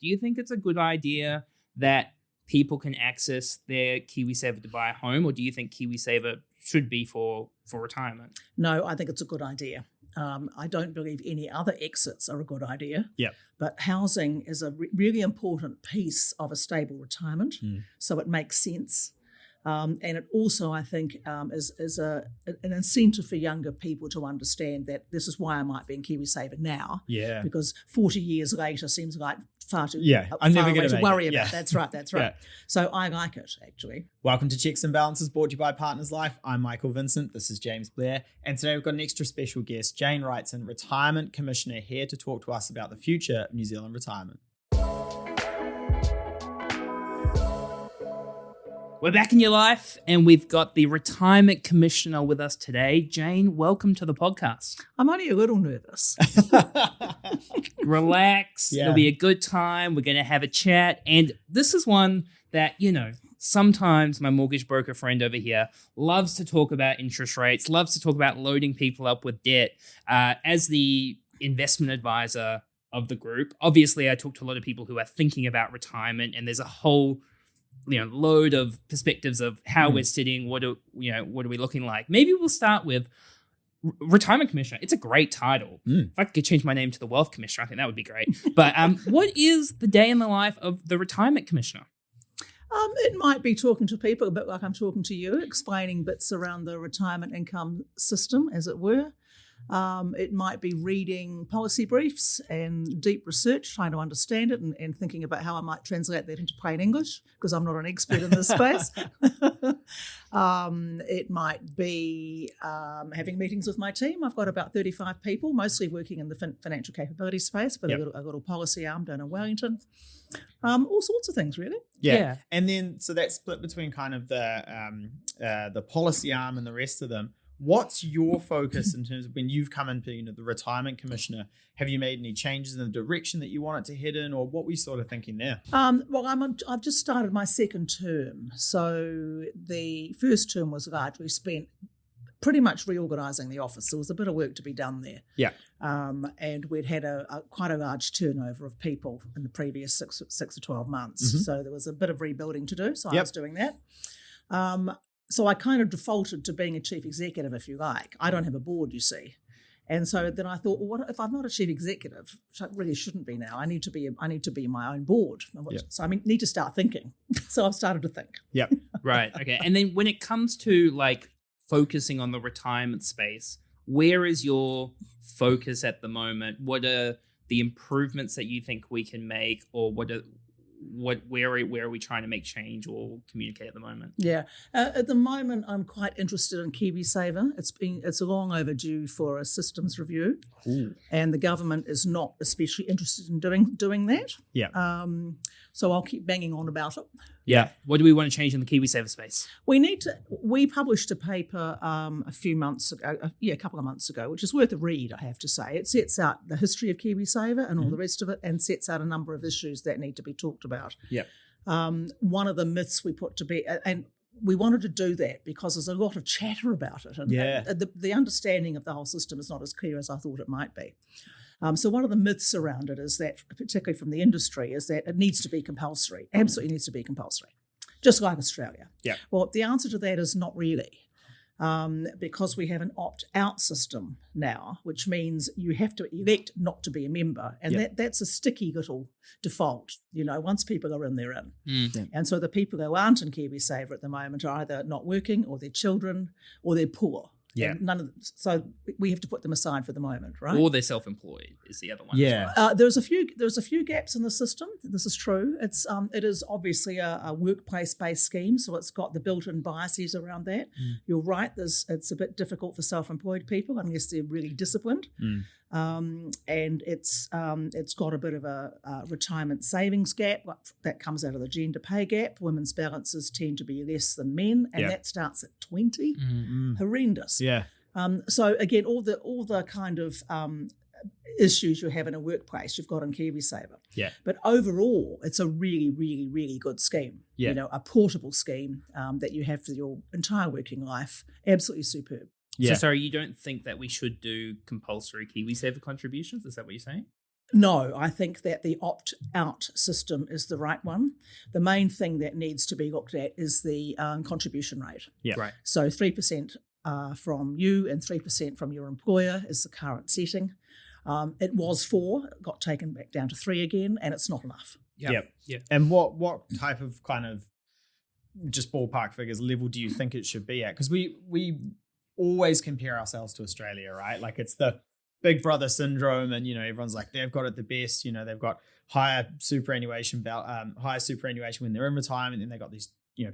Do you think it's a good idea that people can access their KiwiSaver to buy a home, or do you think KiwiSaver should be for retirement? No, I think it's a good idea. I don't believe any other exits are a good idea. Yep. But housing is a really important piece of a stable retirement, so it makes sense. And it also, I think, is an incentive for younger people to understand that this is why I might be in KiwiSaver now. Yeah. Because 40 years later seems like far too I'm never far going away to worry about. Yeah. That's right. Yeah. So I like it, actually. Welcome to Checks and Balances, brought to you by Partners Life. I'm Michael Vincent. This is James Blair. And today we've got an extra special guest, Jane Wrightson, Retirement Commissioner, here to talk to us about the future of New Zealand retirement. We're back in your life, and we've got the Retirement Commissioner with us today. Jane, welcome to the podcast. I'm only a little nervous. Relax. Yeah. It'll be a good time. We're going to have a chat. And this is one that, sometimes my mortgage broker friend over here loves to talk about interest rates, loves to talk about loading people up with debt. As the investment advisor of the group, obviously I talk to a lot of people who are thinking about retirement, and there's a whole load of perspectives of how we're sitting. What are we looking like? Maybe we'll start with Retirement Commissioner. It's a great title. If I could change my name to the Wealth Commissioner, I think that would be great. But what is the day in the life of the Retirement Commissioner? It might be talking to people a bit like I'm talking to you, explaining bits around the retirement income system, as it were. It might be reading policy briefs and deep research, trying to understand it and thinking about how I might translate that into plain English, because I'm not an expert in this space. It might be having meetings with my team. I've got about 35 people, mostly working in the financial capability space, but a little policy arm down in Wellington. All sorts of things, really. Yeah. And then, so that's split between kind of the policy arm and the rest of them. What's your focus in terms of when you've come into the Retirement Commissioner? Have you made any changes in the direction that you want it to head in, or what were you sort of thinking there? Well, I've just started my second term. So the first term was largely spent pretty much reorganising the office. There was a bit of work to be done there. Yeah. And we'd had quite a large turnover of people in the previous 6 or 12 months. Mm-hmm. So there was a bit of rebuilding to do. So I was doing that. So I kind of defaulted to being a chief executive, if you like. I don't have a board, you see. And so then I thought, well, what if I'm not a chief executive, which I really shouldn't be now? I need to be my own board. So I need to start thinking. So I've started to think. Yep. Right. Okay. And then when it comes to focusing on the retirement space, where is your focus at the moment? What are the improvements that you think we can make, or where are we trying to make change or communicate at the moment? Yeah, at the moment I'm quite interested in Kiwi Saver. It's long overdue for a systems review. Ooh. And the government is not especially interested in doing that. Yeah. So I'll keep banging on about it. Yeah. What do we want to change in the KiwiSaver space? We published a paper a couple of months ago, which is worth a read, I have to say. It sets out the history of KiwiSaver and all the rest of it, and sets out a number of issues that need to be talked about. Yeah. One of the myths we put to be, and we wanted to do that because there's a lot of chatter about it, and the understanding of the whole system is not as clear as I thought it might be. So one of the myths around it is that, particularly from the industry, is that it needs to be compulsory. Absolutely needs to be compulsory, just like Australia. Yeah. Well, the answer to that is not really, because we have an opt-out system now, which means you have to elect not to be a member, and that's a sticky little default. Once people are in, they're in. Yeah. And so the people who aren't in KiwiSaver at the moment are either not working, or their children, or they're poor. Yeah. And so we have to put them aside for the moment, right? Or they're self-employed is the other one. Yeah. As well. There's a few gaps in the system. This is true. It is obviously a workplace-based scheme, so it's got the built-in biases around that. You're right. It's a bit difficult for self-employed people unless they're really disciplined. And it's got a bit of a retirement savings gap that comes out of the gender pay gap. Women's balances tend to be less than men, and that starts at 20. Horrendous. Yeah. So again, all the kind of issues you have in a workplace, you've got in KiwiSaver. Yeah. But overall, it's a really, really, really good scheme. Yeah. A portable scheme that you have for your entire working life. Absolutely superb. Yeah. So sorry, you don't think that we should do compulsory KiwiSaver contributions? Is that what you're saying? No, I think that the opt-out system is the right one. The main thing that needs to be looked at is the contribution rate. Yeah. Right. So 3% from you and 3% from your employer is the current setting. It was 4, it got taken back down to 3 again, and it's not enough. Yep. Yeah. And what type of kind of just ballpark figures level do you think it should be at? Because we always compare ourselves to Australia, right? Like it's the Big Brother syndrome, and everyone's like they've got it the best. They've got higher superannuation when they're in retirement, and they've got these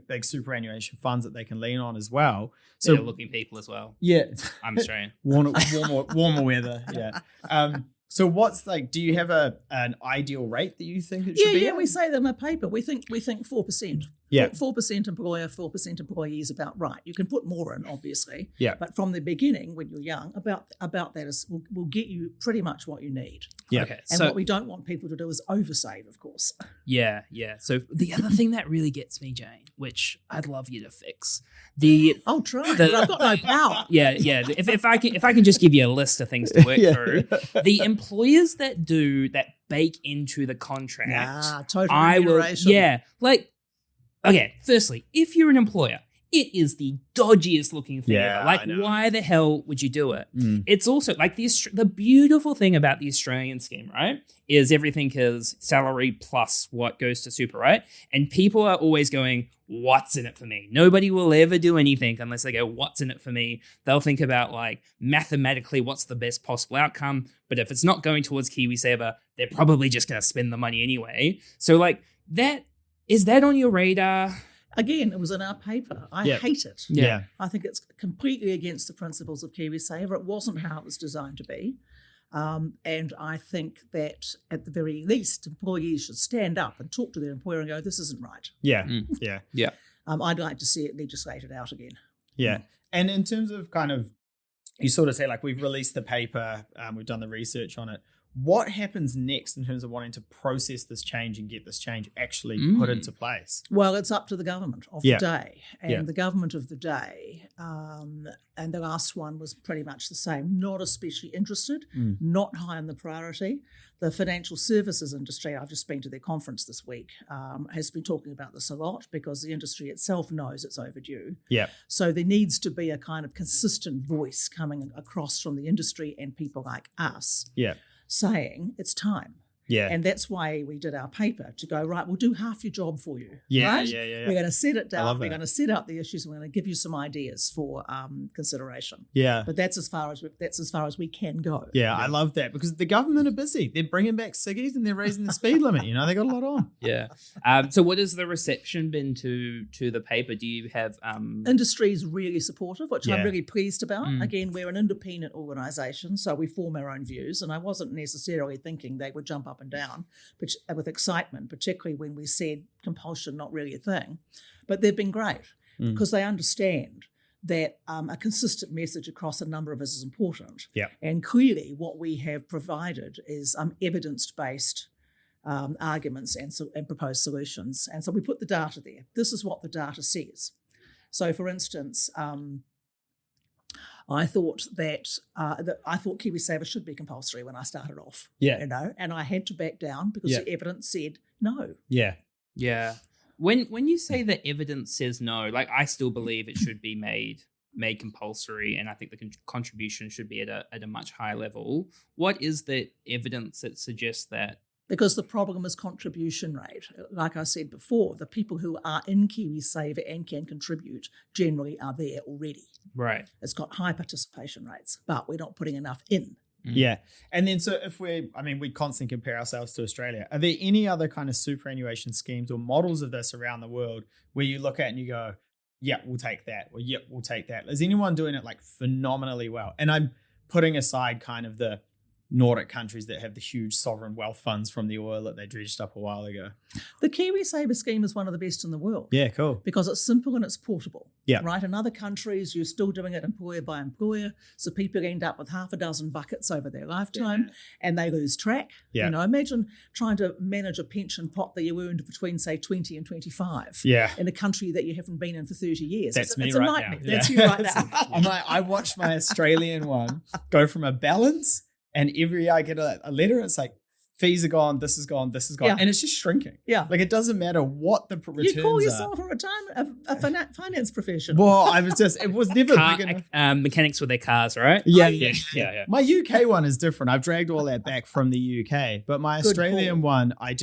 big superannuation funds that they can lean on as well. So Better looking people as well. Yeah, I'm Australian. warmer weather. Yeah. So what's do you have an ideal rate that you think it should be? Yeah, at? we say that in our paper. We think 4%. Yeah. 4% employer, 4% employee is about right. You can put more in, obviously. Yeah. But from the beginning, when you're young, about that will get you pretty much what you need. Yeah. Okay. And So what we don't want people to do is oversave, of course. yeah. So the other thing that really gets me, Jane, which I'd love you to fix, I'll try. The- I've got no power. yeah. If I can just give you a list of things to work Yeah. through, the employers that bake into the contract, Total I will. remuneration. Yeah. Okay. Firstly, if you're an employer, it is the dodgiest looking thing Yeah, ever. I know. Why the hell would you do it? Mm. It's also the beautiful thing about the Australian scheme, right? Is everything is salary plus what goes to super, right? And people are always going, what's in it for me? Nobody will ever do anything unless they go, what's in it for me? They'll think about mathematically what's the best possible outcome. But if it's not going towards KiwiSaver, they're probably just going to spend the money anyway. So is that on your radar? Again, it was in our paper. I Yeah. hate it. Yeah. I think it's completely against the principles of KiwiSaver. It wasn't how it was designed to be. And I think that at the very least, employees should stand up and talk to their employer and go, this isn't right. Yeah. Mm. Yeah. I'd like to see it legislated out again. Yeah. And in terms of you sort of say we've released the paper, we've done the research on it. What happens next in terms of wanting to process this change and get this change actually put into place? Well, it's up to the government of Yeah. the day. And Yeah. the government of the day, and the last one was pretty much the same, not especially interested, not high on the priority. The financial services industry, I've just been to their conference this week, has been talking about this a lot because the industry itself knows it's overdue. Yeah. So there needs to be a kind of consistent voice coming across from the industry and people like us Yeah. saying it's time. Yeah. And that's why we did our paper, to go, right, we'll do half your job for you. Yeah. Right? Yeah. We're going to set it I love down. We're that. going to set out the issues. We're going to give you some ideas for consideration. Yeah. But that's as far as we can go. Yeah, I love that because the government are busy. They're bringing back ciggies and they're raising the speed limit. They got a lot on. Yeah. So what has the reception been to the paper? Do you have Industry is really supportive, which Yeah. I'm really pleased about. Mm. Again, we're an independent organisation, so we form our own views. And I wasn't necessarily thinking they would jump up and down with excitement, particularly when we said compulsion not really a thing. But they've been great because they understand that a consistent message across a number of us is important. Yeah. And clearly what we have provided is evidence-based arguments and proposed solutions. And so we put the data there. This is what the data says. So, for instance, I thought that KiwiSaver should be compulsory when I started off. Yeah. And I had to back down because Yeah. the evidence said no. Yeah. Yeah. When you say the evidence says no, I still believe it should be made compulsory, and I think the contribution should be at a much higher level. What is the evidence that suggests that? Because the problem is contribution rate. Like I said before, the people who are in KiwiSaver and can contribute generally are there already. Right. It's got high participation rates, but we're not putting enough in. Yeah. And then so if we constantly compare ourselves to Australia. Are there any other kind of superannuation schemes or models of this around the world where you look at and you go, yeah, we'll take that, or yeah, we'll take that? Is anyone doing it phenomenally well? And I'm putting aside kind of the Nordic countries that have the huge sovereign wealth funds from the oil that they dredged up a while ago. The KiwiSaver scheme is one of the best in the world. Yeah, cool. Because it's simple and it's portable. Yeah. Right? In other countries, you're still doing it employer by employer. So people end up with half a dozen buckets over their lifetime and they lose track. Yeah. Imagine trying to manage a pension pot that you earned between, say, 20 and 25 Yeah. in a country that you haven't been in for 30 years. That's me it's a right nightmare. now. That's Yeah. you right now. I watched my Australian one go from a balance, and every year I get a letter. It's like fees are gone, this is gone, this is gone, Yeah. and it's just shrinking. Yeah. Like it doesn't matter what the returns You call are. yourself a finance professional. Well, it was never big enough. Mechanics with their cars, right? Yeah. My UK one is different. I've dragged all that back from the UK, but my Good Australian call. one, I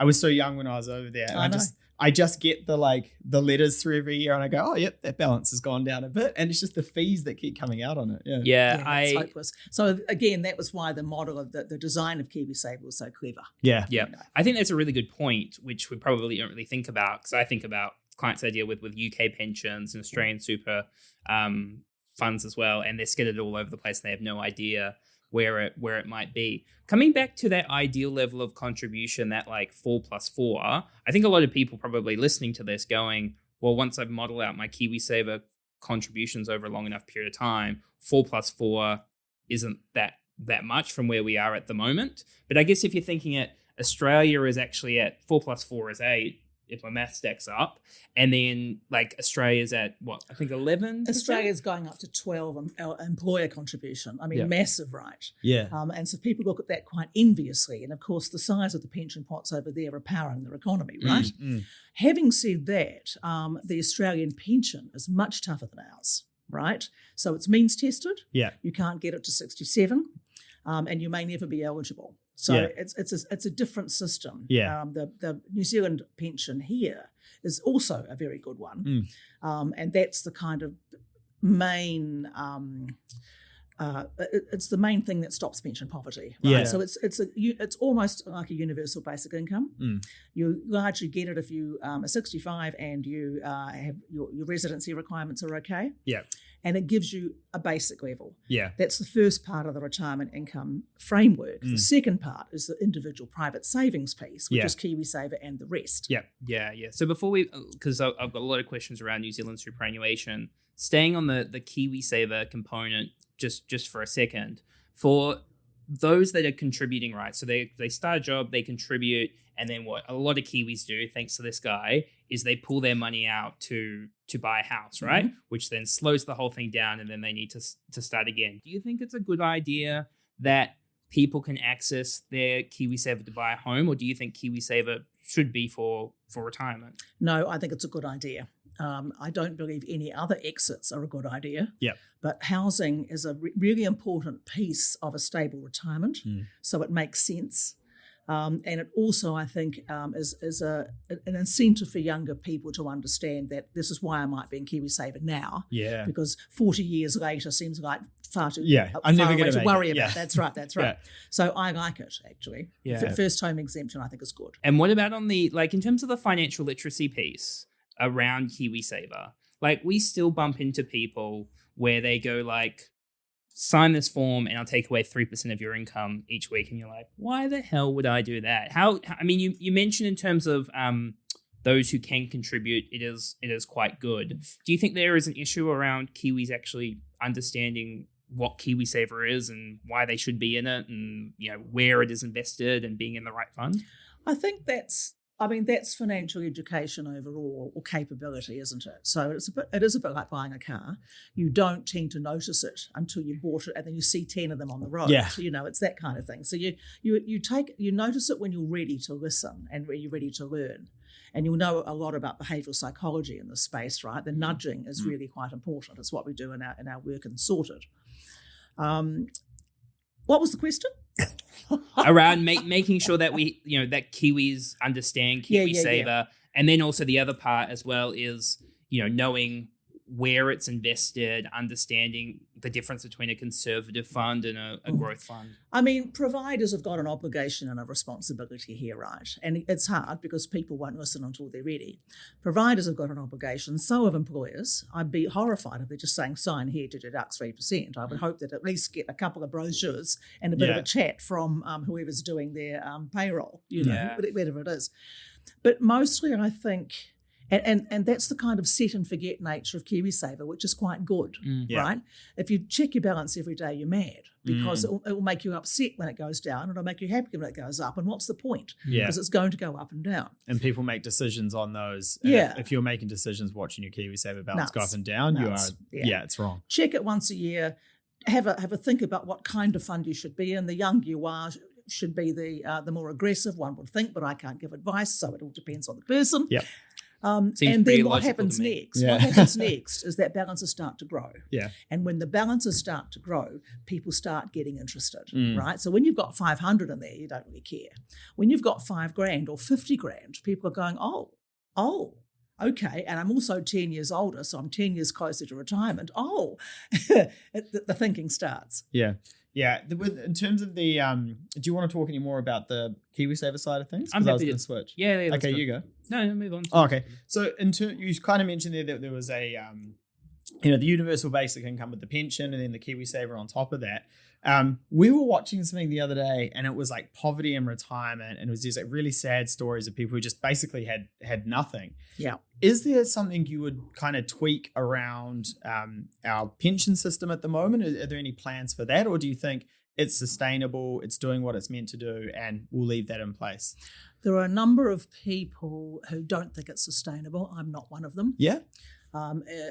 was so young when I was over there, and I just get the letters through every year, and I go, oh, yep, that balance has gone down a bit, and it's just the fees that keep coming out on it. Yeah, It's hopeless. So again, that was why the model of the design of KiwiSaver was so clever. Yeah. I think that's a really good point, which we probably don't really think about, because I think about clients I deal with UK pensions and Australian super funds as well, and they're scattered all over the place, and they have no idea where it might be. Coming back to that ideal level of contribution, that 4+4, I think a lot of people probably listening to this going, well, once I've modeled out my KiwiSaver contributions over a long enough period of time, 4+4 isn't that much from where we are at the moment. But I guess if you're thinking it, Australia is actually at 4+4 is 8, if my math stacks up, and then Australia's at what, I think 11. Australia's going up to 12 employer contribution. I mean, massive, right? Yeah. And so people look at that quite enviously, and of course the size of the pension pots over there are powering their economy, right? Having said that, the Australian pension is much tougher than ours, right? So it's means tested. Yeah. You can't get it to 67, and you may never be eligible. So it's a different system. Yeah. The New Zealand pension here is also a very good one, and that's the kind of main. It's the main thing that stops pension poverty. Right? Yeah. So it's almost like a universal basic income. You largely get it if you are 65 and you have your residency requirements are okay. Yeah. And it gives you a basic level. Yeah. That's the first part of the retirement income framework. The second part is the individual private savings piece, which is KiwiSaver and the rest. Yeah. So before because I've got a lot of questions around New Zealand superannuation, staying on the KiwiSaver component just for a second, for those that are contributing, right? So they start a job, they contribute, and then what a lot of Kiwis do, thanks to this guy, is they pull their money out to buy a house, right? Which then slows the whole thing down, and then they need to start again. Do you think it's a good idea that people can access their KiwiSaver to buy a home, or do you think KiwiSaver should be for retirement? No, I think it's a good idea. I don't believe any other exits are a good idea. Yeah. But housing is a really important piece of a stable retirement, so it makes sense. And it also, I think, is an incentive for younger people to understand that this is why I might be in KiwiSaver now. Yeah. Because 40 years later seems like far too I'm never away going to worry about. Yeah. That's right. Yeah. So I like it, actually. Yeah. First home exemption, I think, is good. And what about on the, in terms of the financial literacy piece around KiwiSaver? We still bump into people where they go sign this form and I'll take away 3% of your income each week. And you're like, why the hell would I do that? You mentioned in terms of those who can contribute, it is quite good. Do you think there is an issue around Kiwis actually understanding what KiwiSaver is and why they should be in it, and where it is invested and being in the right fund? I think that's financial education overall, or capability, isn't it? So it is a bit like buying a car. You don't tend to notice it until you bought it, and then you see 10 of them on the road. Yeah. So, it's that kind of thing. So you notice it when you're ready to listen and when you're ready to learn. And you'll know a lot about behavioural psychology in this space, right? The nudging is really quite important. It's what we do in our work in Sorted. What was the question? Around making sure that we, that Kiwis understand KiwiSaver. And then also the other part as well is, knowing where it's invested, understanding the difference between a conservative fund and a growth fund. Providers have got an obligation and a responsibility here, right? And it's hard because people won't listen until they're ready. Providers have got an obligation, so have employers. I'd be horrified if they're just saying, sign here to deduct 3%. I would hope that at least get a couple of brochures and a bit of a chat from whoever's doing their payroll, whatever it is. But mostly I think... And that's the kind of set and forget nature of KiwiSaver, which is quite good, right? If you check your balance every day, you're mad because it will make you upset when it goes down. It'll make you happy when it goes up. And what's the point? Because it's going to go up and down. And people make decisions on those. And if you're making decisions watching your KiwiSaver balance go up and down, it's wrong. Check it once a year. Have a think about what kind of fund you should be in. The younger you are, should be the more aggressive, one would think, but I can't give advice, so it all depends on the person. Yep. And pretty then what logical happens to me. next? Yeah. What happens next is that balances start to grow. Yeah. And when the balances start to grow, people start getting interested, Mm. right? So when you've got 500 in there, you don't really care. When you've got $5,000 or $50,000, people are going, okay, and I'm also 10 years older, so I'm 10 years closer to retirement. The thinking starts. Yeah. Yeah. In terms of the, do you want to talk any more about the KiwiSaver side of things? I'm 'Cause I was happy going to- to switch. Yeah, let's Okay, go. you go. No, move on. Oh, okay. So you kind of mentioned there that there was a, the universal basic income with the pension and then the KiwiSaver on top of that. We were watching something the other day and it was like poverty in retirement, and it was these like really sad stories of people who just basically had nothing. Yeah. Is there something you would kind of tweak around our pension system at the moment? Are there any plans for that, or do you think it's sustainable, it's doing what it's meant to do, and we'll leave that in place? There are a number of people who don't think it's sustainable. I'm not one of them. Yeah.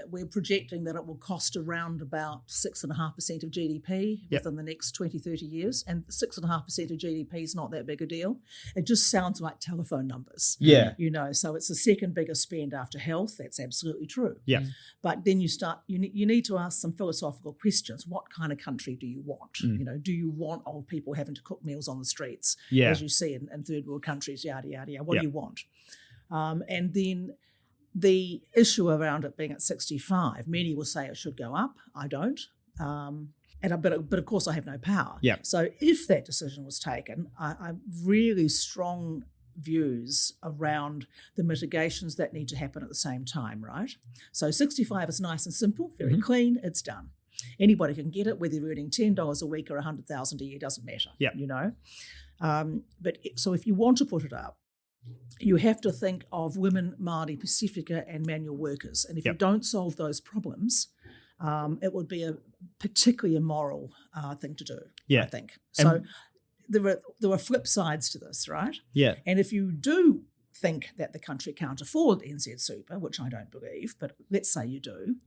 We're projecting that it will cost around about 6.5% of GDP Yep. within the next 20, 30 years. And 6.5% of GDP is not that big a deal. It just sounds like telephone numbers. Yeah. So it's the second biggest spend after health. That's absolutely true. Yeah. But then you need to ask some philosophical questions. What kind of country do you want? Do you want old people having to cook meals on the streets, Yeah. as you see in third world countries, yada, yada, yada? What Yep. do you want? And then the issue around it being at 65, many will say it should go up. I don't. But of course I have no power. Yeah. So if that decision was taken, I really strong views around the mitigations that need to happen at the same time, right? So 65 is nice and simple, very clean, it's done. Anybody can get it, whether you're earning $10 a week or $100,000 a year, doesn't matter. Yeah. So if you want to put it up, you have to think of women, Māori, Pasifika, and manual workers. And if you don't solve those problems, it would be a particularly immoral thing to do, I think. So there are flip sides to this, right? Yeah. And if you do think that the country can't afford NZ Super, which I don't believe, but let's say you do,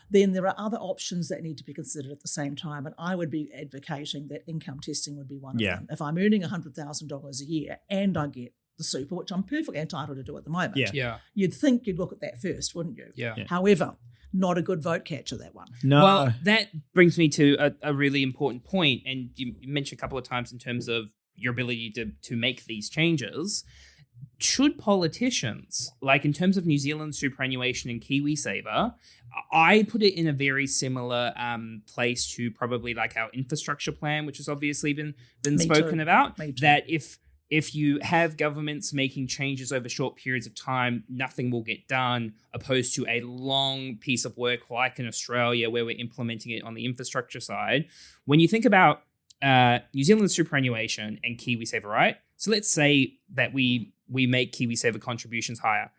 then there are other options that need to be considered at the same time. And I would be advocating that income testing would be one of them. If I'm earning $100,000 a year and I get the super, which I'm perfectly entitled to do at the moment, you'd think you'd look at that first, wouldn't you? Yeah. However, not a good vote catcher, that one. No. Well, that brings me to a really important point, and you mentioned a couple of times in terms of your ability to make these changes. Should politicians, like in terms of New Zealand superannuation and KiwiSaver, I put it in a very similar place to probably like our infrastructure plan, which has obviously been spoken about. That if you have governments making changes over short periods of time, nothing will get done, opposed to a long piece of work like in Australia where we're implementing it on the infrastructure side. When you think about New Zealand superannuation and KiwiSaver, right? So let's say that we make KiwiSaver contributions higher.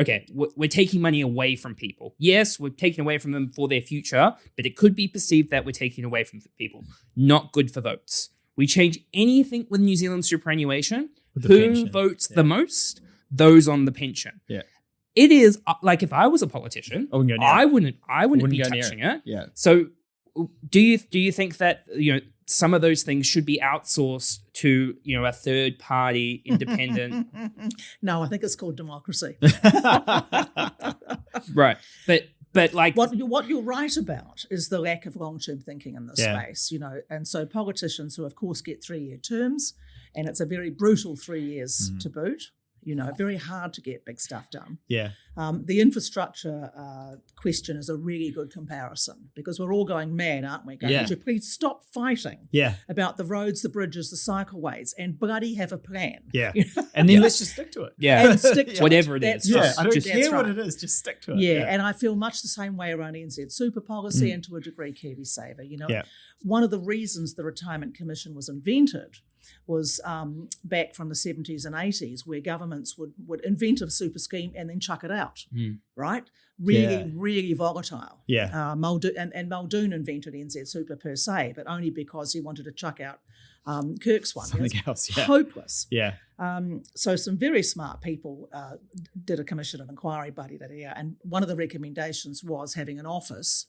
Okay, we're taking money away from people. Yes, we're taking away from them for their future, but it could be perceived that we're taking away from people. Not good for votes. We change anything with New Zealand superannuation. With the Who pension. votes the most? Those on the pension. Yeah. It is like if I was a politician, I wouldn't go near it. I wouldn't be go near touching it. Yeah. So do you think that some of those things should be outsourced to a third party independent? No, I think it's called democracy. Right. But like what you're right about is the lack of long-term thinking in this space, and so politicians who of course get 3-year terms, and it's a very brutal 3 years to boot, very hard to get big stuff done. Yeah. The infrastructure question is a really good comparison because we're all going mad, aren't we? Going, would you please stop fighting about the roads, the bridges, the cycleways, and bloody have a plan. Yeah. And then let's just stick to it. Yeah. And stick to Whatever it. it That's is. right. Yeah. I don't Just- care what right. it is, just stick to it. Yeah, and I feel much the same way around NZ Super policy and to a degree KiwiSaver. One of the reasons the Retirement Commission was invented was back from the 70s and 80s, where governments would invent a super scheme and then chuck it out, right? Really volatile. Yeah. Muldoon invented NZ Super per se, but only because he wanted to chuck out Kirk's one. Something else, yeah. Hopeless. Yeah. So some very smart people did a commission of inquiry, and one of the recommendations was having an office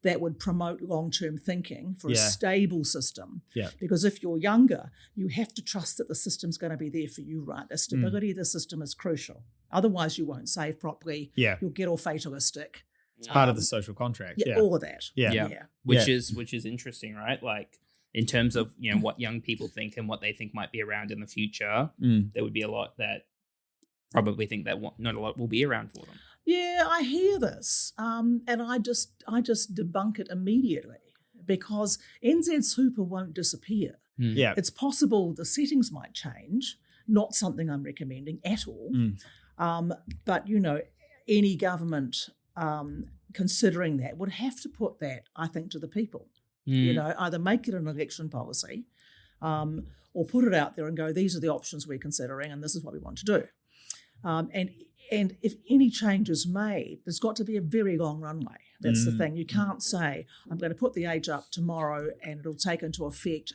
that would promote long-term thinking for a Yeah. stable system. Yeah. Because if you're younger, you have to trust that the system's going to be there for you, right? The stability of the system is crucial. Otherwise, you won't save properly. Yeah. You'll get all fatalistic. It's part of the social contract. Yeah, all of that. Yeah. Yeah. Which is interesting, right? Like in terms of what young people think and what they think might be around in the future, there would be a lot that probably think that not a lot will be around for them. Yeah, I hear this, and I just debunk it immediately because NZ Super won't disappear. Yeah. It's possible the settings might change. Not something I'm recommending at all. But any government considering that would have to put that, I think, to the people. Either make it an election policy, or put it out there and go, these are the options we're considering, and this is what we want to do. And if any change is made, there's got to be a very long runway. That's the thing. You can't say, I'm going to put the age up tomorrow and it'll take into effect,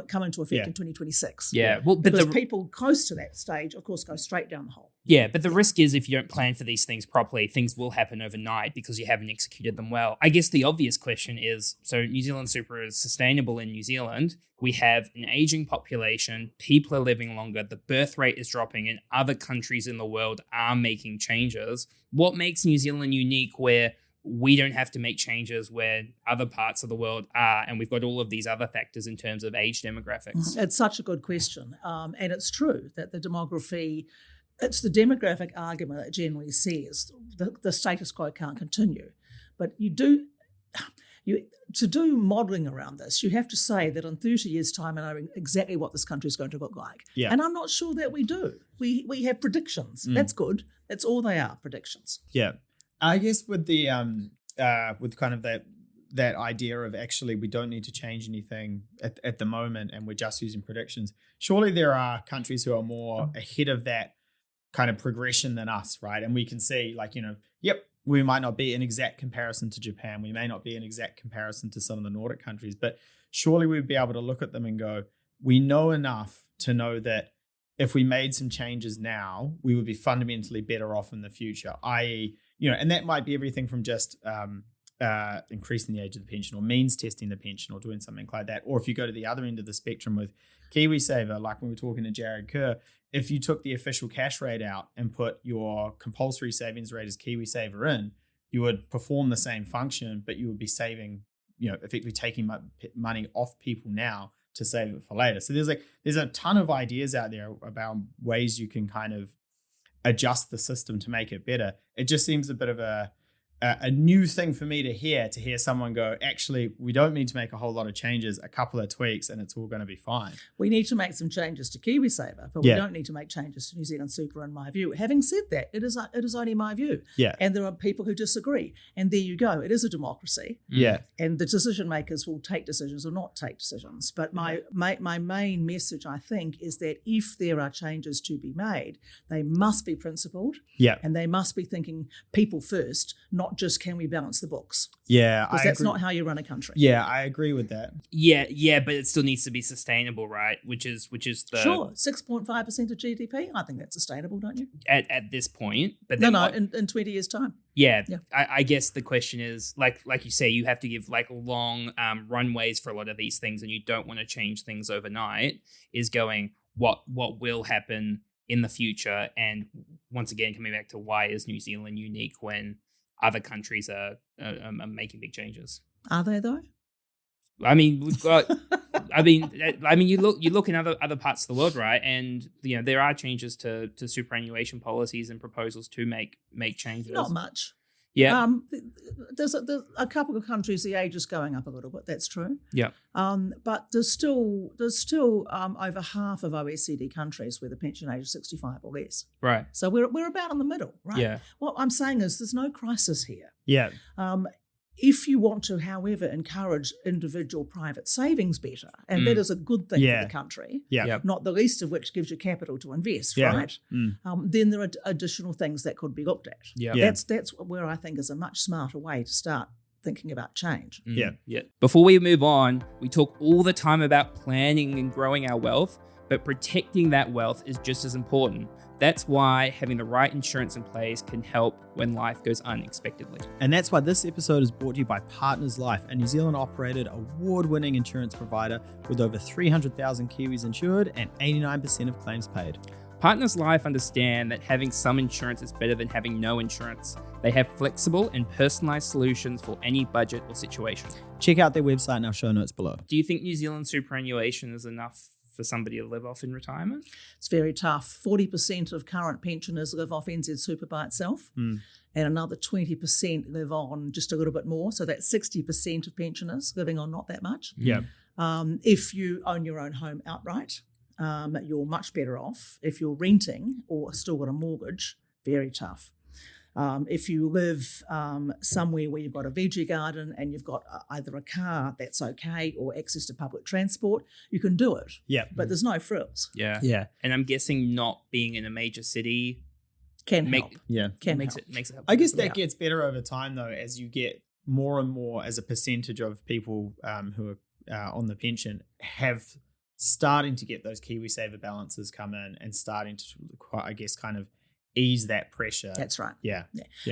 come into effect in 2026. Yeah. Well, but because people close to that stage, of course, go straight down the hole. Yeah, but the risk is if you don't plan for these things properly, things will happen overnight because you haven't executed them well. I guess the obvious question is, so New Zealand Super is sustainable in New Zealand. We have an aging population, people are living longer, the birth rate is dropping, and other countries in the world are making changes. What makes New Zealand unique where we don't have to make changes where other parts of the world are, and we've got all of these other factors in terms of age demographics? It's such a good question. And it's true that the demography, it's the demographic argument that generally says the status quo can't continue. But to do modelling around this, you have to say that in 30 years' time, I know exactly what this country is going to look like. Yeah. And I'm not sure that we do. We have predictions. That's good. That's all they are, predictions. Yeah. I guess with the with kind of that idea of actually we don't need to change anything at the moment and we're just using predictions. Surely there are countries who are more ahead of that kind of progression than us, right? And we can see we might not be an exact comparison to Japan. We may not be an exact comparison to some of the Nordic countries, but surely we'd be able to look at them and go, we know enough to know that if we made some changes now, we would be fundamentally better off in the future, i.e., and that might be everything from just increasing the age of the pension or means testing the pension or doing something like that. Or if you go to the other end of the spectrum with KiwiSaver, like when we were talking to Jared Kerr, if you took the official cash rate out and put your compulsory savings rate as KiwiSaver in, you would perform the same function, but you would be saving, effectively taking money off people now to save it for later. So there's a ton of ideas out there about ways you can kind of adjust the system to make it better. It just seems a bit of a new thing for me to hear someone go, actually, we don't need to make a whole lot of changes, a couple of tweaks, and it's all going to be fine. We need to make some changes to KiwiSaver, but we don't need to make changes to New Zealand Super, in my view. Having said that, it is only my view. Yeah. And there are people who disagree. And there you go. It is a democracy. Yeah. And the decision makers will take decisions or not take decisions. But my main message, I think, is that if there are changes to be made, they must be principled. Yeah. And they must be thinking people first, not just can we balance the books. Yeah. Because that's not how you run a country. Yeah, I agree with that. Yeah, but it still needs to be sustainable, right? Which is the Sure, 6.5% of GDP. I think that's sustainable, don't you? At this point, but then in 20 years' time. Yeah. I guess the question is, like you say, you have to give long runways for a lot of these things, and you don't want to change things overnight. Is going what will happen in the future, and once again coming back to why is New Zealand unique when other countries are making big changes. Are they though? I mean, we've got. I mean, you look in other parts of the world, right? And there are changes to superannuation policies and proposals to make changes. Not much. Yeah. There's a couple of countries the age is going up a little bit. That's true. Yeah. But there's still over half of OECD countries where the pension age is 65 or less. Right. So we're about in the middle, right? Yeah. What I'm saying is there's no crisis here. Yeah. If you want to, however, encourage individual private savings better, and that is a good thing for the country, not the least of which gives you capital to invest, right? Then there are additional things that could be looked at. That's where I think is a much smarter way to start thinking about change. Yeah. Before we move on, we talk all the time about planning and growing our wealth, but protecting that wealth is just as important. That's why having the right insurance in place can help when life goes unexpectedly. And that's why this episode is brought to you by Partners Life, a New Zealand operated award-winning insurance provider with over 300,000 Kiwis insured and 89% of claims paid. Partners Life understand that having some insurance is better than having no insurance. They have flexible and personalized solutions for any budget or situation. Check out their website in our show notes below. Do you think New Zealand superannuation is enough for somebody to live off in retirement? It's very tough. 40% of current pensioners live off NZ Super by itself, and another 20% live on just a little bit more. So that's 60% of pensioners living on not that much. Yeah. If you own your own home outright, you're much better off. If you're renting or still got a mortgage, very tough. If you live somewhere where you've got a veggie garden and you've got either a car, that's okay, or access to public transport, you can do it. Yeah. But there's no frills. Yeah. Yeah. And I'm guessing not being in a major city Can help. Yeah. makes help. it help. I guess that gets better over time, though, as you get more and more as a percentage of people who are on the pension have starting to get those KiwiSaver balances come in and starting to, I guess, kind of ease that pressure. That's right. Yeah.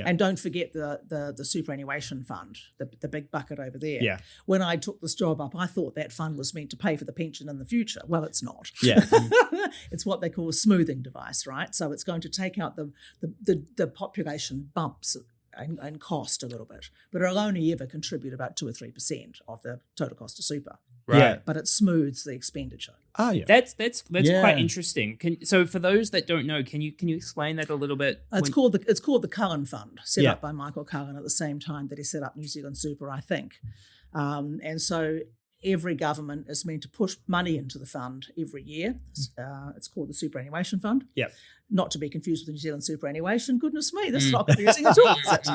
And don't forget the Superannuation Fund, the big bucket over there. Yeah. When I took this job up, I thought that fund was meant to pay for the pension in the future. Well, it's not. Yeah. It's what they call a smoothing device, right? So it's going to take out the population bumps and cost a little bit, but it'll only ever contribute about 2 or 3% of the total cost of super. Right. Yeah. But it smooths the expenditure. Oh, yeah. That's Yeah. quite interesting. So for those that don't know, can you explain that a little bit? It's called the Cullen Fund, set Yeah. up by Michael Cullen at the same time that he set up New Zealand Super, I think. And so every government is meant to push money into the fund every year. It's called the Superannuation Fund. Yeah. Not to be confused with the New Zealand Superannuation. Goodness me, this is not confusing at all, is it?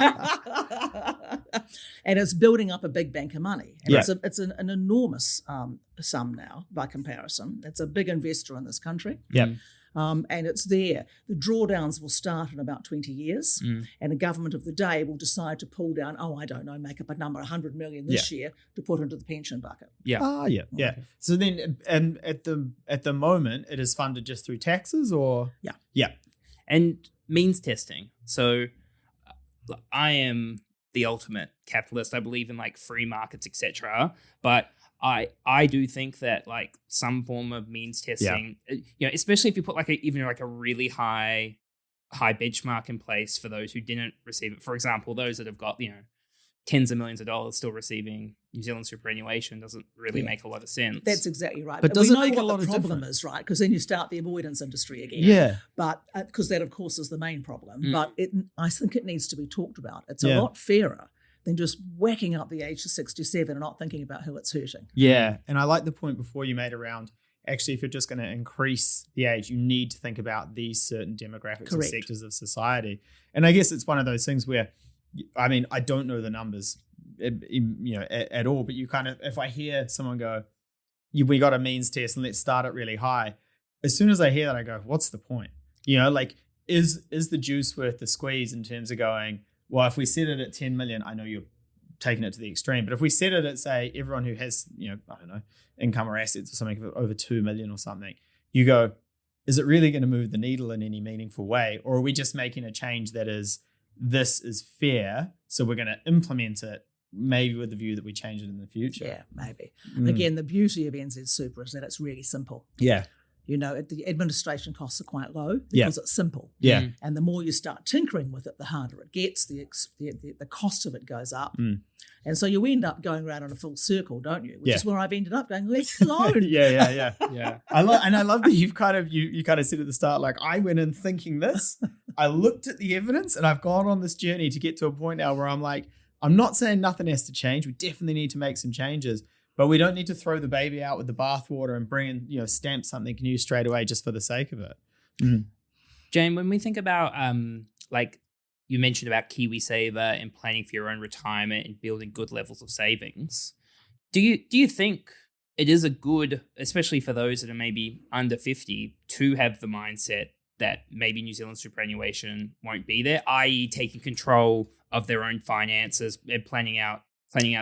And it's building up a big bank of money. And Yeah. it's an enormous sum now by comparison. It's a big investor in this country. Yeah. And it's there. The drawdowns will start in about 20 years, and the government of the day will decide to pull down, make up a number, 100 million this year to put into the pension bucket. Yeah. Ah, yeah. Yeah. So then, and at the moment, it is funded just through taxes, or yeah. And means testing. So I am the ultimate capitalist. I believe in like free markets, etc. But I do think that like some form of means testing, especially if you put even a really high benchmark in place for those who didn't receive it. For example, those that have got tens of millions of dollars still receiving New Zealand superannuation doesn't really make a lot of sense. That's exactly right. But we does it know make a what lot the of problem difference? is, right? Because then you start the avoidance industry again. Yeah. But because that, of course, is the main problem. But I think it needs to be talked about. It's a Yeah. lot fairer than just whacking up the age to 67 and not thinking about who it's hurting. Yeah. And I like the point before you made around, actually, if you're just going to increase the age, you need to think about these certain demographics and Correct. sectors of society. And I guess it's one of those things where, I mean, I don't know the numbers, at all, but you kind of, if I hear someone go, we got a means test and let's start it really high, as soon as I hear that, I go, what's the point? Is the juice worth the squeeze in terms of going, well, if we set it at 10 million, I know you're taking it to the extreme, but if we set it at, say, everyone who has, I don't know, income or assets or something of over 2 million or something, you go, is it really going to move the needle in any meaningful way? Or are we just making a change that is, this is fair, so we're going to implement it, maybe with the view that we change it in the future? Yeah, maybe. Again, the beauty of NZ Super is that it's really simple. Yeah. The administration costs are quite low because it's simple. Yeah. And the more you start tinkering with it, the harder it gets. The cost of it goes up. And so you end up going around in a full circle, don't you? Which is where I've ended up going, leave it alone. Yeah. Yeah. I love that you've kind of you kind of said at the start, like, I went in thinking this, I looked at the evidence, and I've gone on this journey to get to a point now where I'm like, I'm not saying nothing has to change. We definitely need to make some changes, but we don't need to throw the baby out with the bathwater and bring in, stamp something new straight away just for the sake of it. Jane, when we think about like you mentioned about Kiwi Saver and planning for your own retirement and building good levels of savings, do you think it is a good, especially for those that are maybe under 50, to have the mindset that maybe New Zealand superannuation won't be there, i.e. taking control of their own finances and planning out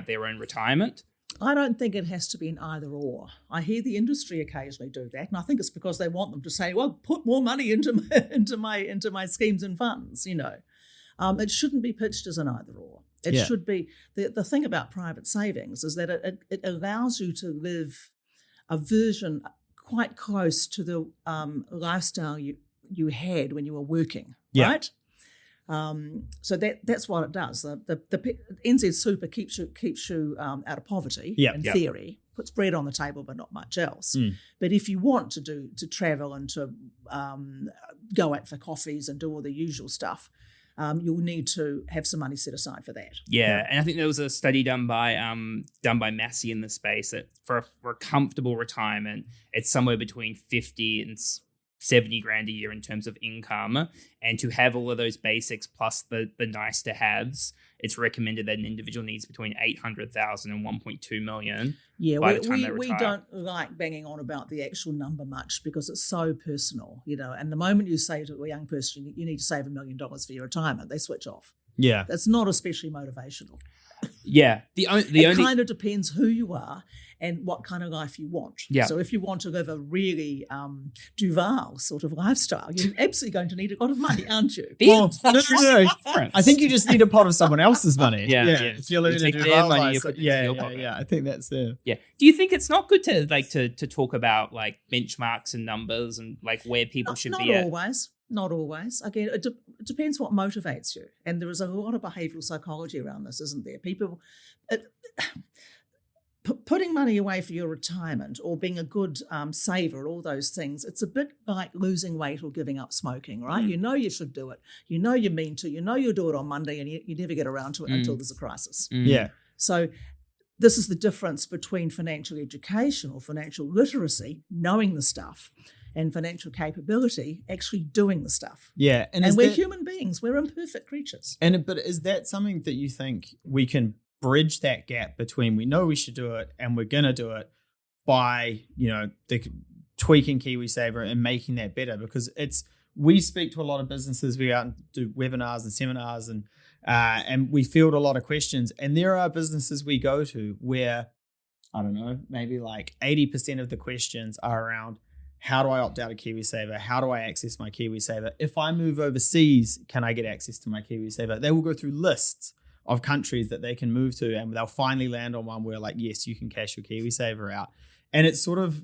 their own retirement? I don't think it has to be an either or. I hear the industry occasionally do that, and I think it's because they want them to say, "Well, put more money into my schemes and funds." It shouldn't be pitched as an either or. It should be the thing about private savings is that it allows you to live a version quite close to the lifestyle you had when you were working, right? So that's what it does. The NZ Super keeps you out of poverty in theory, puts bread on the table but not much else. But if you want to travel and to go out for coffees and do all the usual stuff, you'll need to have some money set aside for that. Yeah, and I think there was a study done by Massey in the space that for a comfortable retirement, it's somewhere between 50 and 70 grand a year in terms of income, and to have all of those basics plus the nice to haves, it's recommended that an individual needs between 800,000 and 1.2 million. Yeah, by the time they we retire. don't like banging on about the actual number much because it's so personal, and the moment you say to a young person you need to save $1 million for your retirement, they switch off. Yeah, that's not especially motivational. Yeah, it kind of depends who you are and what kind of life you want. Yeah. So if you want to live a really Duval sort of lifestyle, you're absolutely going to need a lot of money, aren't you? Well, no. I think you just need a pot of someone else's money. Yeah. If you're living You in take Duval, their money, you put it into your yeah. pocket. I think that's the. Yeah. Do you think it's not good to talk about like benchmarks and numbers and like where people should be at? Not always. Again, it depends what motivates you. And there is a lot of behavioural psychology around this, isn't there? People putting money away for your retirement or being a good saver, all those things, it's a bit like losing weight or giving up smoking, right? You know you should do it. You know you mean to. You know you'll do it on Monday and you never get around to it until there's a crisis. Yeah. So this is the difference between financial education or financial literacy, knowing the stuff, and financial capability, actually doing the stuff. Yeah. And we're human beings. We're imperfect creatures. But is that something that you think we can bridge that gap between we know we should do it and we're going to do it by, tweaking KiwiSaver and making that better? Because we speak to a lot of businesses, we go out and do webinars and seminars and we field a lot of questions. And there are businesses we go to where, I don't know, maybe like 80% of the questions are around, how do I opt out of KiwiSaver? How do I access my KiwiSaver? If I move overseas, can I get access to my KiwiSaver? They will go through lists of countries that they can move to, and they'll finally land on one where, like, yes, you can cash your KiwiSaver out. And it's sort of,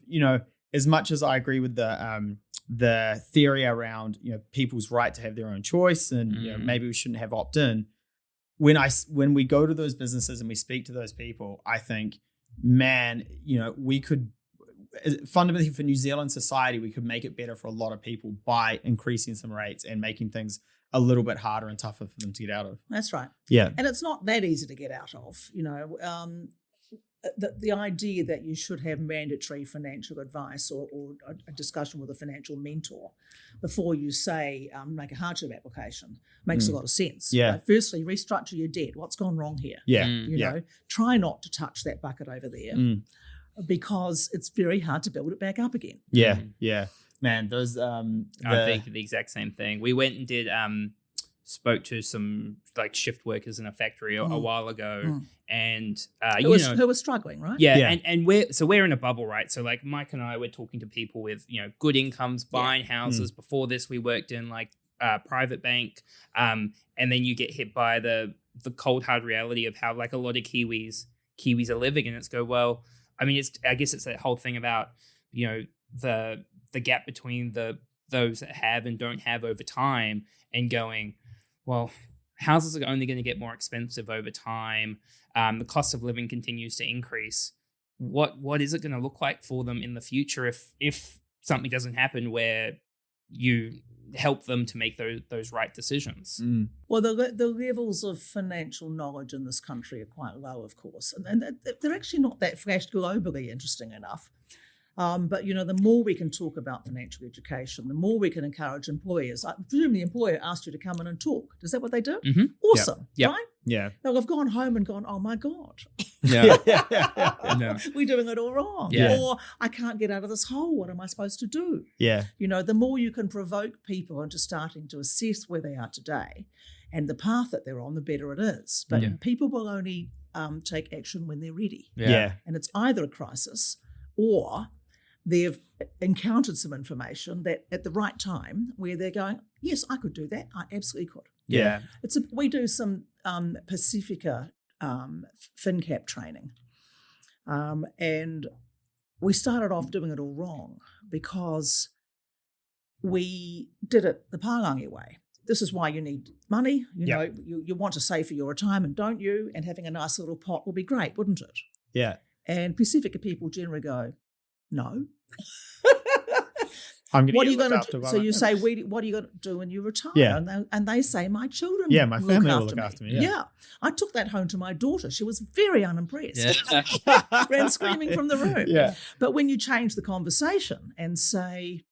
as much as I agree with the theory around, people's right to have their own choice, and maybe we shouldn't have opt-in. When we go to those businesses and we speak to those people, I think, man, we could. Fundamentally, for New Zealand society, we could make it better for a lot of people by increasing some rates and making things a little bit harder and tougher for them to get out of. That's right. Yeah. And it's not that easy to get out of. The idea that you should have mandatory financial advice or a discussion with a financial mentor before you say make a hardship application makes a lot of sense. Yeah. Firstly, restructure your debt. What's gone wrong here? Yeah. Try not to touch that bucket over there. Because it's very hard to build it back up again. Yeah, yeah. Man, those... I think the exact same thing. We went and did... spoke to some like shift workers in a factory a while ago, and who were struggling, right? Yeah. And we're in a bubble, right? So like Mike and I were talking to people with good incomes, buying houses. Before this, we worked in like private bank, and then you get hit by the cold hard reality of how like a lot of Kiwis are living, and it's well. I mean, I guess it's that whole thing about the gap between those that have and don't have over time, and going, well, houses are only going to get more expensive over time. The cost of living continues to increase. What is it going to look like for them in the future if something doesn't happen where you help them to make those right decisions? Well, the levels of financial knowledge in this country are quite low, of course, and they're actually not that flashed globally, interesting enough. But the more we can talk about financial education, the more we can encourage employers. I presume the employer asked you to come in and talk. Is that what they do? Mm-hmm. Awesome, yep. right? Yeah. Now I've gone home and gone, oh my God, Yeah. Yeah. We're doing it all wrong. Yeah. Or I can't get out of this hole. What am I supposed to do? Yeah. The more you can provoke people into starting to assess where they are today and the path that they're on, the better it is. But people will only take action when they're ready. Yeah. And it's either a crisis or they've encountered some information that at the right time where they're going, yes, I could do that. I absolutely could. Yeah. We do some Pacifica FinCap training. And we started off doing it all wrong because we did it the Palangi way. This is why you need money. You want to save for your retirement, don't you? And having a nice little pot will be great, wouldn't it? Yeah. And Pacifica people generally go, no. I'm going What to are you going to do? So you say, what are you going to do when you retire? Yeah. And they say, my children my family will look after me. Yeah. I took that home to my daughter. She was very unimpressed. Yeah. Ran screaming from the room. Yeah. But when you change the conversation and say,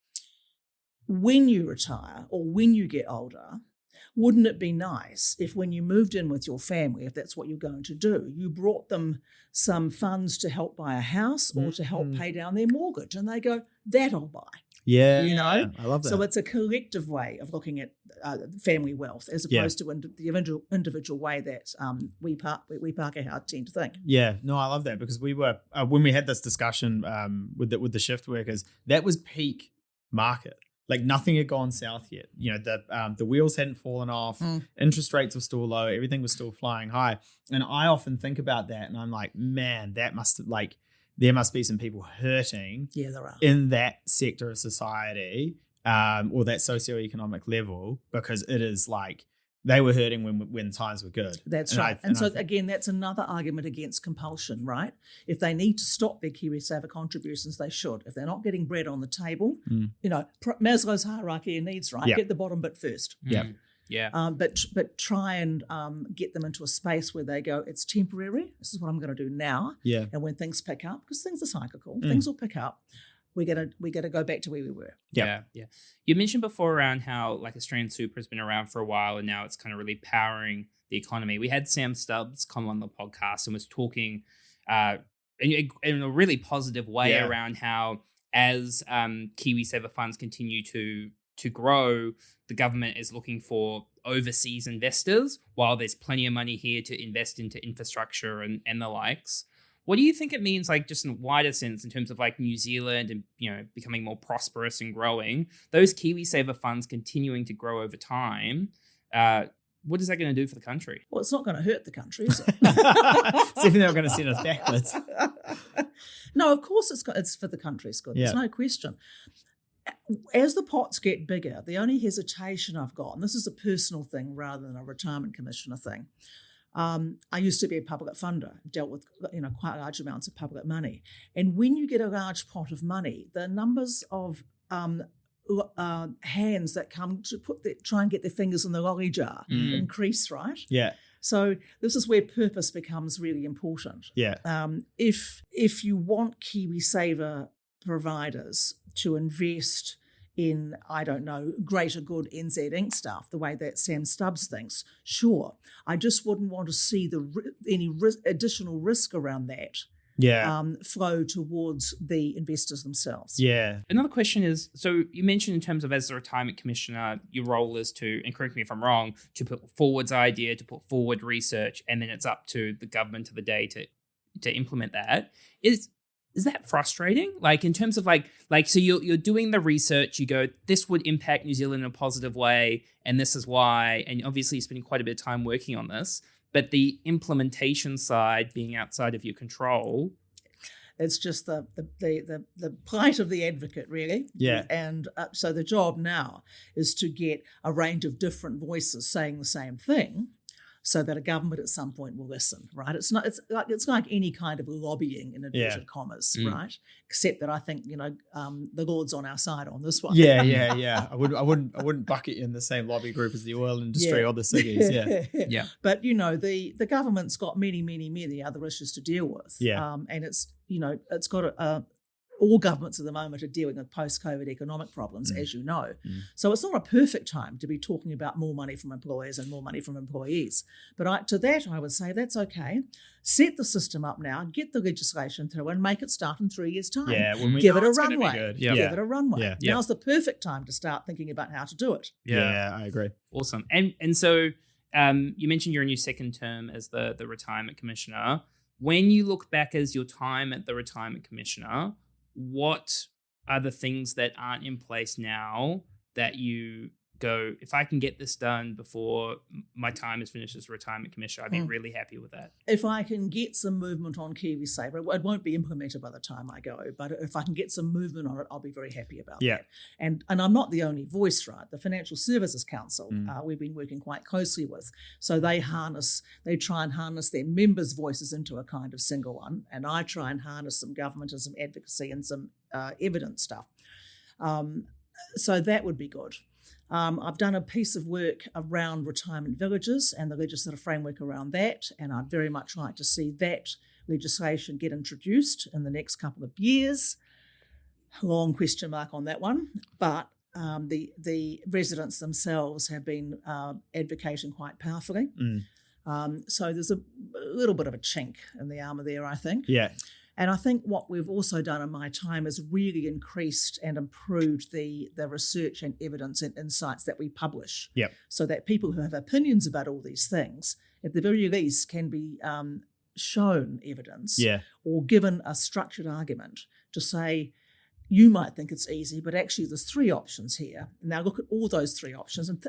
when you retire or when you get older, wouldn't it be nice if when you moved in with your family, if that's what you're going to do, you brought them some funds to help buy a house or to help pay down their mortgage? And they go, that I'll buy. Yeah. I love that. So it's a collective way of looking at family wealth as opposed to the individual way that we Parker Howard tend to think. Yeah, no, I love that because we were when we had this discussion with the shift workers, that was peak market. Like nothing had gone south yet. The wheels hadn't fallen off. Interest rates were still low. Everything was still flying high. And I often think about that, and I'm like, man, there must be some people hurting. Yeah, there are in that sector of society, or that socioeconomic level, because it is like they were hurting when times were good. That's right. And so again, that's another argument against compulsion, right? If they need to stop their KiwiSaver contributions, they should. If they're not getting bread on the table, Maslow's hierarchy of needs, right? Yeah. Get the bottom bit first. Yeah. Yeah. But try and get them into a space where they go, it's temporary. This is what I'm going to do now. Yeah. And when things pick up, because things are cyclical, things will pick up. We're gonna go back to where we were. Yeah. You mentioned before around how like Australian Super has been around for a while, and now it's kind of really powering the economy. We had Sam Stubbs come on the podcast and was talking in a really positive way around how as KiwiSaver funds continue to grow, the government is looking for overseas investors while there's plenty of money here to invest into infrastructure and the likes. What do you think it means, like just in a wider sense, in terms of like New Zealand and becoming more prosperous and growing? Those KiwiSaver funds continuing to grow over time. What is that going to do for the country? Well, it's not going to hurt the country, is it? It's definitely not going to send us backwards. No, of course it's for the country's good. There's no question. As the pots get bigger, the only hesitation I've got, and this is a personal thing rather than a retirement commissioner thing, I used to be a public funder, dealt with quite large amounts of public money. And when you get a large pot of money, the numbers of hands that come to try and get their fingers in the lolly jar increase, right? Yeah. So this is where purpose becomes really important. Yeah. If you want KiwiSaver providers to invest in, I don't know, greater good NZ Inc. stuff, the way that Sam Stubbs thinks, sure. I just wouldn't want to see any additional risk around that flow towards the investors themselves. Yeah. Another question is, so you mentioned in terms of as a retirement commissioner, your role is to, and correct me if I'm wrong, to put forward idea, to put forward research, and then it's up to the government of the day to implement that. Is that frustrating? Like in terms of like so you're doing the research, you go, this would impact New Zealand in a positive way, and this is why, and obviously you're spending quite a bit of time working on this, but the implementation side being outside of your control. It's just the plight of the advocate, really. Yeah. And so the job now is to get a range of different voices saying the same thing, so that a government at some point will listen, right? It's like any kind of lobbying in inverted commas, right? Except that I think the Lord's on our side on this one. Yeah. I wouldn't bucket you in the same lobby group as the oil industry or the ciggies. Yeah. But the government's got many other issues to deal with. Yeah. And it's got all governments at the moment are dealing with post-COVID economic problems, as you know. So it's not a perfect time to be talking about more money from employers and more money from employees. But I would say that's okay. Set the system up now, get the legislation through and make it start in 3 years' time. Yeah, when we Give know it a it's gonna be runway. good. Give it a runway. Yeah. Now's the perfect time to start thinking about how to do it. Yeah, I agree. Awesome. And so you mentioned you're in your second term as the retirement commissioner. When you look back as your time at the retirement commissioner, what are the things that aren't in place now that you go, if I can get this done before my time is finished as retirement commissioner, I'd be really happy with that. If I can get some movement on KiwiSaver, it won't be implemented by the time I go, but if I can get some movement on it, I'll be very happy about that. And I'm not the only voice, right? The Financial Services Council, we've been working quite closely with. So they try and harness their members' voices into a kind of single one, and I try and harness some government and some advocacy and some evidence stuff. So that would be good. I've done a piece of work around retirement villages and the legislative framework around that, and I'd very much like to see that legislation get introduced in the next couple of years. Long question mark on that one, but the residents themselves have been advocating quite powerfully. So there's a little bit of a chink in the armour there, I think. Yeah. And I think what we've also done in my time is really increased and improved the research and evidence and insights that we publish. Yep. So that people who have opinions about all these things, at the very least, can be shown evidence or given a structured argument to say, you might think it's easy, but actually there's 3 options here. Now look at all those 3 options and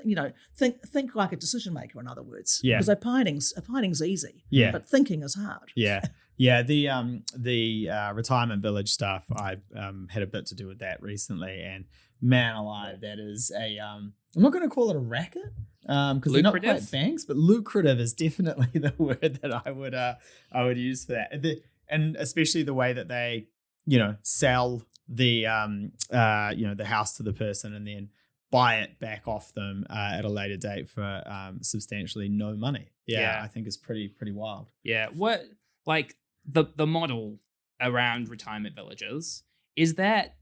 think like a decision maker, in other words. Yeah. Because opining's easy, but thinking is hard. Yeah. Yeah, the retirement village stuff, I had a bit to do with that recently, and man alive, that is I'm not going to call it a racket because they're not quite banks, but lucrative is definitely the word that I would use for that, and especially the way that they sell the the house to the person and then buy it back off them at a later date for substantially no money. I think is pretty wild. What, like, the model around retirement villages, is that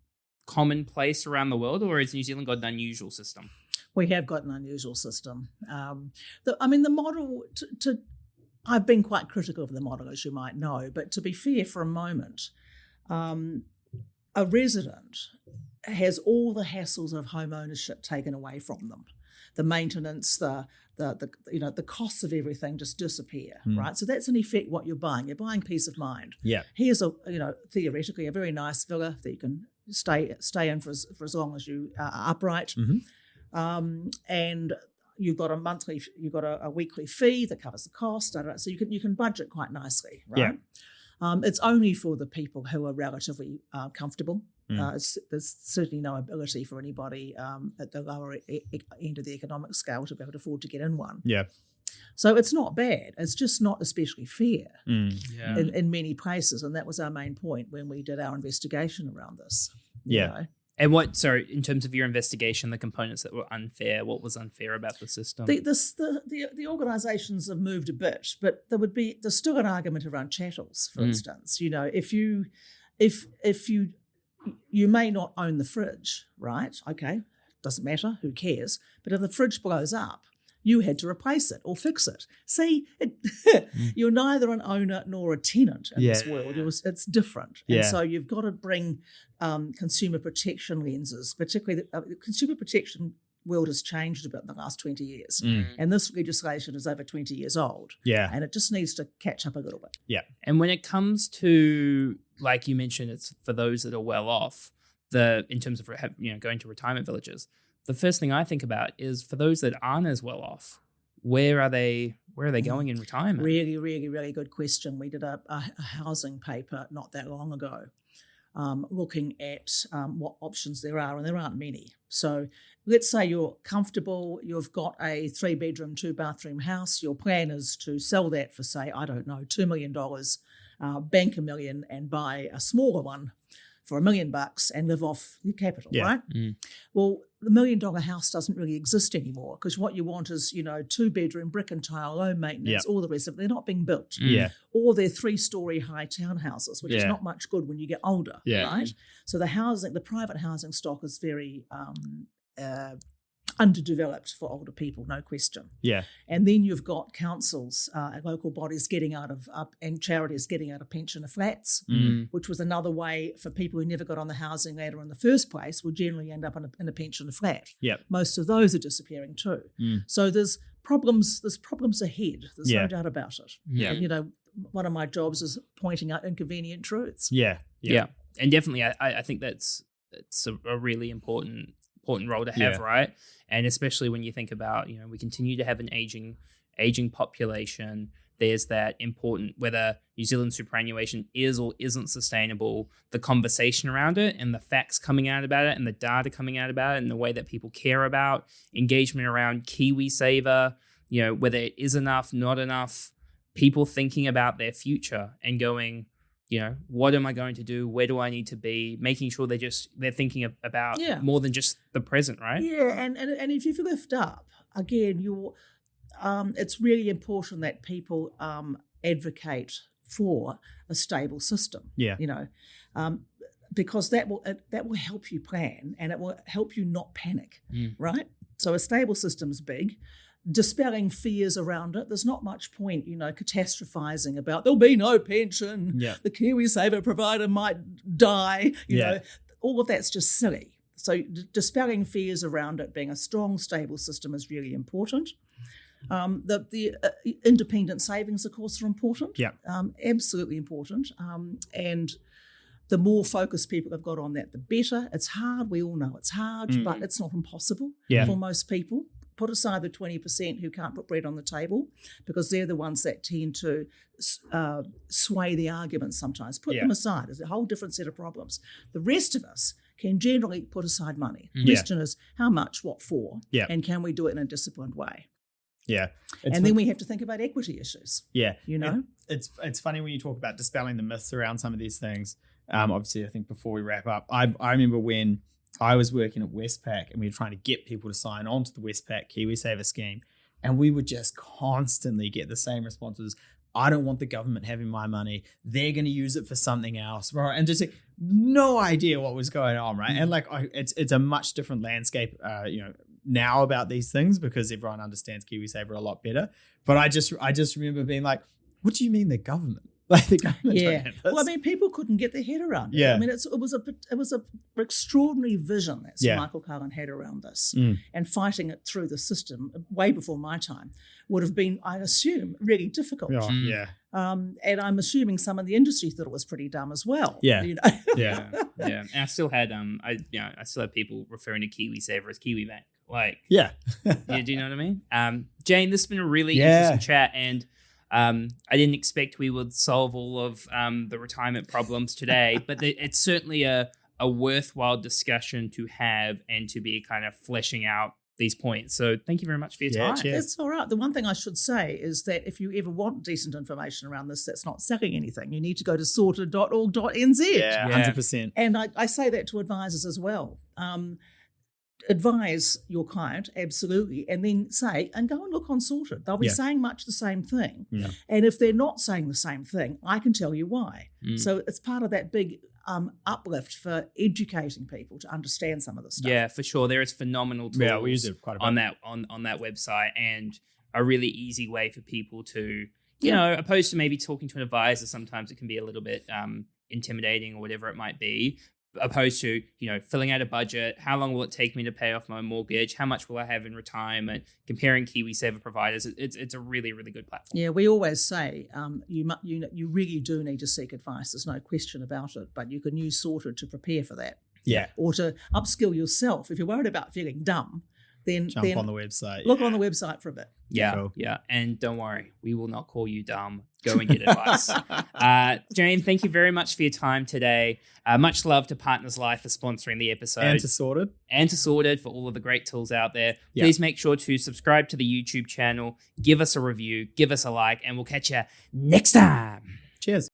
commonplace around the world, or has New Zealand got an unusual system? We have got an unusual system. The model, I've been quite critical of the model, as you might know, but to be fair for a moment, a resident has all the hassles of home ownership taken away from them. The maintenance, the costs of everything just disappear, right? So that's in effect what you're buying. You're buying peace of mind. Yeah. Here's theoretically a very nice villa that you can stay in for as long as you are upright, and you've got a weekly fee that covers the cost. So you can budget quite nicely, right? Yeah. It's only for the people who are relatively comfortable. There's certainly no ability for anybody at the lower end of the economic scale to be able to afford to get in one. Yeah. So it's not bad. It's just not especially fair Mm. in many places. And that was our main point when we did our investigation around this. Yeah. You know. And in terms of your investigation, the components that were unfair, what was unfair about the system? The organisations have moved a bit, but there's still an argument around chattels, for instance. You know, if you may not own the fridge, right? Okay, doesn't matter, who cares? But if the fridge blows up, you had to replace it or fix it. See, you're neither an owner nor a tenant in this world. It's different. And so you've got to bring consumer protection lenses, particularly the consumer protection world has changed a bit in the last 20 years. And this legislation is over 20 years old. Yeah. And it just needs to catch up a little bit. Yeah. And when it comes to, like you mentioned, it's for those that are well off, in terms of going to retirement villages, the first thing I think about is for those that aren't as well off, where are they going in retirement? Really, really, really good question. We did a housing paper not that long ago, looking at what options there are, and there aren't many. So let's say you're comfortable, you've got a 3-bedroom, 2-bathroom house. Your plan is to sell that for, say, I don't know, $2 million, bank $1 million and buy a smaller one for $1 million and live off your capital, right? Well, the $1 million house doesn't really exist anymore, because what you want is, 2-bedroom, brick and tile, low maintenance, all the rest of it. They're not being built. Yeah. Or they're 3-story high townhouses, which is Yeah. not much good when you get older, Yeah. right? So the private housing stock is very underdeveloped for older people, no question. Yeah. And then you've got councils, local bodies getting out of, and charities getting out of pensioner flats, which was another way for people who never got on the housing ladder in the first place would generally end up in a pensioner flat. Yep. Most of those are disappearing too. So there's problems ahead. There's Yeah. no doubt about it. Yeah. And, one of my jobs is pointing out inconvenient truths. Yeah. Yeah. And definitely, I think it's a really important role to have, right? And especially when you think about, we continue to have an aging population. There's that important, whether New Zealand superannuation is or isn't sustainable, the conversation around it and the facts coming out about it and the data coming out about it and the way that people care about engagement around Kiwi Saver, whether it is enough, not enough, people thinking about their future and going, what am I going to do? Where do I need to be? Making sure they're thinking about more than just the present, right? Yeah, and if you lift up, again, it's really important that people advocate for a stable system. Yeah. Because that will help you plan, and it will help you not panic, right? So a stable system's big. Dispelling fears around it. There's not much point, catastrophizing about there'll be no pension. Yeah. The Kiwi Saver provider might die. You know, all of that's just silly. So dispelling fears around it being a strong, stable system is really important. The independent savings, of course, are important. Yeah. Absolutely important. And the more focus people have got on that, the better. It's hard. We all know it's hard, but it's not impossible for most people. Put aside the 20% who can't put bread on the table, because they're the ones that tend to sway the argument sometimes. Put them aside. There's a whole different set of problems. The rest of us can generally put aside money. The question is how much, what for, and can we do it in a disciplined way? Yeah. And then we have to think about equity issues. Yeah. It's funny when you talk about dispelling the myths around some of these things. Obviously, I think before we wrap up, I remember when I was working at Westpac and we were trying to get people to sign on to the Westpac Kiwi Saver scheme. And we would just constantly get the same responses. I don't want the government having my money. They're going to use it for something else. Right? And just no idea what was going on. Right. And it's a much different landscape, now about these things, because everyone understands Kiwi Saver a lot better. But I just remember being like, what do you mean the government? Like the government don't have this. Well, I mean, people couldn't get their head around it. Yeah. I mean, it was a extraordinary vision that Sir Michael Cullen had around this, and fighting it through the system way before my time would have been, I assume, really difficult. And I'm assuming some in the industry thought it was pretty dumb as well. Yeah. Yeah. And I still had I still had people referring to Kiwi Saver as Kiwi Bank. Like, do you know what I mean? Jane, this has been a really interesting chat, and I didn't expect we would solve all of the retirement problems today, but it's certainly a worthwhile discussion to have and to be kind of fleshing out these points. So thank you very much for your time. Cheers. It's all right. The one thing I should say is that if you ever want decent information around this that's not selling anything, you need to go to sorted.org.nz. Yeah, 100%. And I say that to advisors as well. Advise your client, absolutely, and then say, and go and look on Sorted. They'll be saying much the same thing. Yeah. And if they're not saying the same thing, I can tell you why. So it's part of that big uplift for educating people to understand some of this stuff. Yeah, for sure. There is phenomenal tools we use it quite a bit. on that website, and a really easy way for people to, opposed to maybe talking to an advisor, sometimes it can be a little bit intimidating or whatever it might be. Opposed to, filling out a budget, how long will it take me to pay off my mortgage? How much will I have in retirement? Comparing Kiwi Saver providers, it's a really, really good platform. Yeah, we always say you really do need to seek advice. There's no question about it, but you can use Sorted to prepare for that. Yeah. Or to upskill yourself. If you're worried about feeling dumb, then jump on the website. Look on the website for a bit. Yeah, cool. Yeah. And don't worry, we will not call you dumb. Go and get advice. Jane, thank you very much for your time today. Much love to Partners Life for sponsoring the episode. And to Sorted. And to Sorted for all of the great tools out there. Please make sure to subscribe to the YouTube channel, give us a review, give us a like, and we'll catch you next time. Cheers.